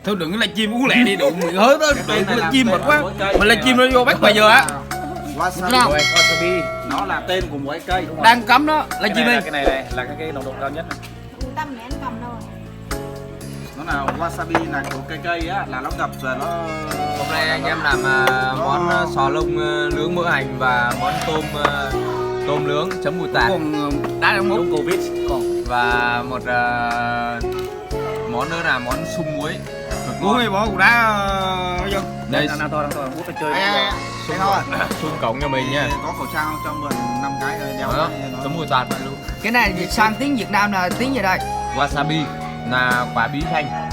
Thôi đừng có livestream uống lẹ đi đủ mười hớ đó, livestream mệt quá. Mình livestream nó vô bắt bây giờ á. Wasabi nó là tên của mỗi cây đúng không? Đang cấm đó, livestream đi. Cái này là cái nồng độ cao nhất này. Tâm này anh cầm đâu rồi? Nó là wasabi là của cây á, là nó ngập rồi nó. Hôm nay anh em làm món sò lông nướng mỡ hành và món tôm nướng chấm bùi tạt. Còn đá trong mốc Covid còn. Và một món nữa là món sung muối. Muối hay bỏ cục đá vô. Đây Đang to muốn phải chơi. Thế thôi. sung cổng cho mình nha. Có khẩu trang cho mượn 5 cái rồi đeo. Đó, chấm bùi tạt vậy luôn. Cái này dịch sang tiếng Việt Nam là tiếng gì đây? Wasabi là quả bí xanh.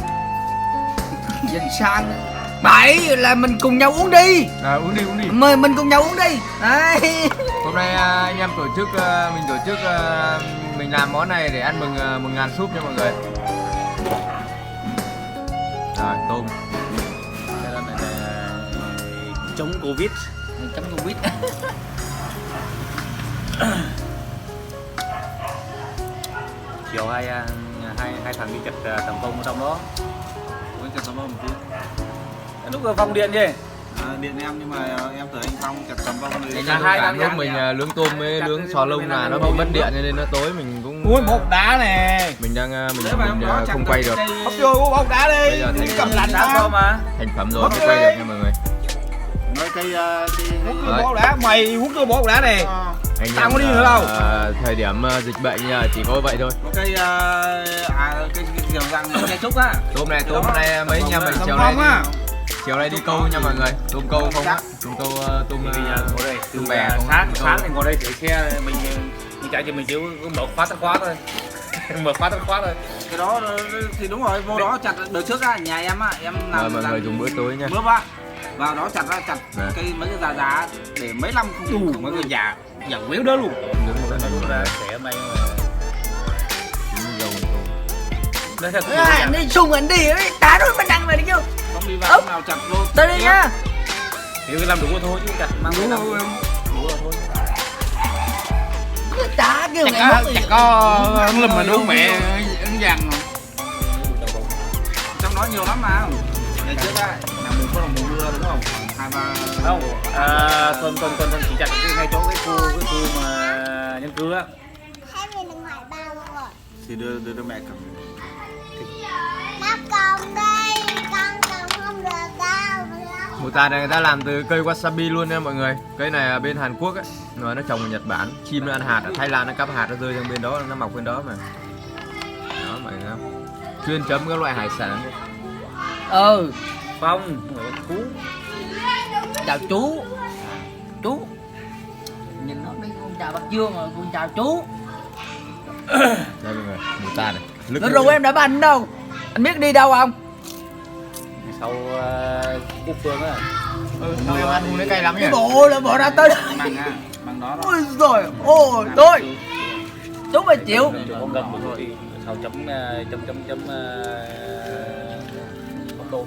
Dịch sang bảy là mình cùng nhau uống đi. Uống đi. Mời mình cùng nhau uống đi. Đấy. Hôm nay anh em mình tổ chức mình làm món này để ăn mừng 1000 súp nha mọi người. Rồi tôm. Cái này là chống Covid. Chấm Covid. Chiều hai thằng đi chặt tầm công ở trong đó. Với chặt tầm công một tí. Lúc Phong điện gì? Điện em nhưng mà em tưởng anh Phong chặt tầm công thì Hai thằng lúc mình nướng tôm với nướng sò lông là nó bị mất điện nên nó tối mình cũng Ui bột đá nè. mình không quay được. Hấp vô bột đá đi. Bây giờ thành Cầm lạnh đó mà. thành phẩm rồi mới quay được nha mọi người. Nói cây Hút vô bột đá, mày hút vô bột đá nè. Anh Tao em có đi nữa đâu. thời điểm dịch bệnh chỉ có vậy thôi. có cây cây kiểu răng cây trúc á. Tôm này mấy anh em mình chiều nay đi câu nha mọi người. Tôm câu không á, tôm Ngồi đây tôm bè không. sáng thì ngồi đây để xe mình chạy thì mình chỉ mở khóa tắt khóa thôi. Mở khóa tắt khóa thôi. Cái đó thì đúng rồi, vô đó chặt đợt trước á, nhà em á, em làm Mọi người dùng bữa tối nha. bữa á. Vào đó chặt cây mấy cái giá để mấy năm không Mấy cái già quéo đó luôn. Nướng một cái này ra xẻ mày dầu đây là Anh đi xung anh đi, tá đôi bên đằng này đi chứ. không đi vào nào chặt luôn. Tới đi nha. Thì làm đủ thôi chứ chặt mang đủ rồi thôi. Tá kêu mẹ chả có lùm mà đúng mẹ ăn dằn. Trong đó nhiều lắm mà. Ngày trước á, là mùa mưa đúng không? 2-3 không. Tuần chỉ chặt ngay chỗ cái khu mà nhân cư á. Hai bên đừng hỏi bao rồi. Thì đưa mẹ cầm. Nó cầm đây, con cầm không được đâu. Mùi tạt này người ta làm từ cây wasabi luôn nha mọi người. Cây này ở bên Hàn Quốc ấy, nó trồng ở Nhật Bản. Chim nó ăn hạt, ở Thái Lan nó cắp hạt nó rơi sang bên đó, nó mọc bên đó mà. Đó mọi người thấy không? Chuyên chấm các loại hải sản. Phong, Phú. Chào chú. Nhìn nó đi con chào Bạch Dương rồi, con chào chú. Đây mọi người, mùi tạt này. Nó rủ em đã banh đâu. Anh biết đi đâu không? Sau Úc Phương á. Sao em ăn mùi nó cay lắm nhỉ? Cái bộ là bỏ ra tới đây. Bằng đó. Ôi rồi, ôi tôi. Chú phải chịu. Con gần một thôi. Sau chấm tôm.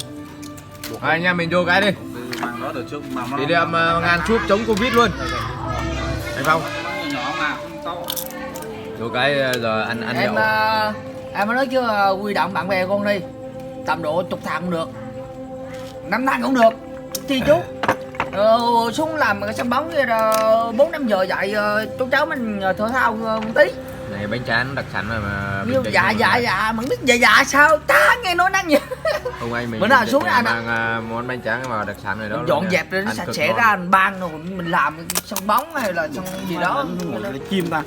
Anh em mình vô cái đi. Bằng đó từ trước mà Thì đem 1000 súp chống Covid luôn. Anh Phong. Nhỏ mà không to. Vô cái giờ ăn Em nhậu. em mới nói chứ quy động bạn bè con đi. Tầm độ chục thằng cũng được. 5 thằng cũng được. Thì chú xuống làm cái sân bóng kia 4-5 giờ dậy chú cháu mình thể thao một tí. Này bánh tráng đặc sản mà Như dạ mà biết dạ sao ta nghe nói năng gì. Không anh mình Bữa nào xuống ăn mang món bánh tráng vào đặc sản này đó. Dọn dẹp rồi nó sạch sẽ ra anh ban rồi mình làm sân bóng hay là sân gì đó Chim ta.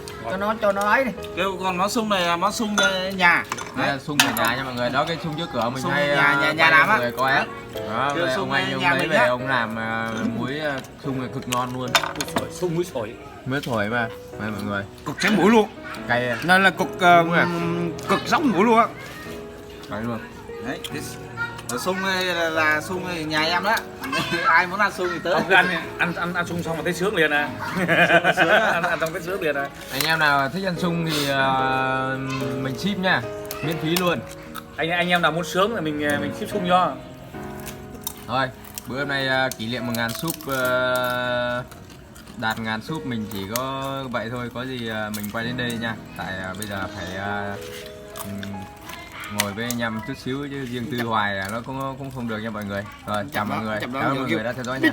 cho nó ấy đi. Kêu con món sung này là món sung nhà. Đây là sung về nhà nha mọi người. Đó cái sung trước cửa mình Sung hay nhà làm á. Người coi á. Đó, Kêu đây, sung ông anh ông nhà lấy mình về á. ông làm muối sung này cực ngon luôn. Sung muối sổi. Muối thổi mà. Đây mọi người. Cực chén mũi luôn. Cay à. Nên là cực cực sống mũi luôn á. Cay luôn. Đấy, sung này là sung này nhà em đó. Ai muốn ăn sung thì tới. Ăn sung xong mà thấy sướng liền à. Ăn xong thấy sướng liền à. Anh em nào thích ăn sung thì mình ship nha, miễn phí luôn. Anh em nào muốn sướng thì mình ship sung cho. Thôi, bữa hôm nay kỷ niệm 1000 súp đạt 1000 súp mình chỉ có vậy thôi, có gì mình quay đến đây nha. Tại bây giờ phải ngồi với anh em chút xíu chứ riêng tư hoài là nó cũng không được nha mọi người. Rồi chào mọi người, cảm ơn mọi người đã theo dõi nha.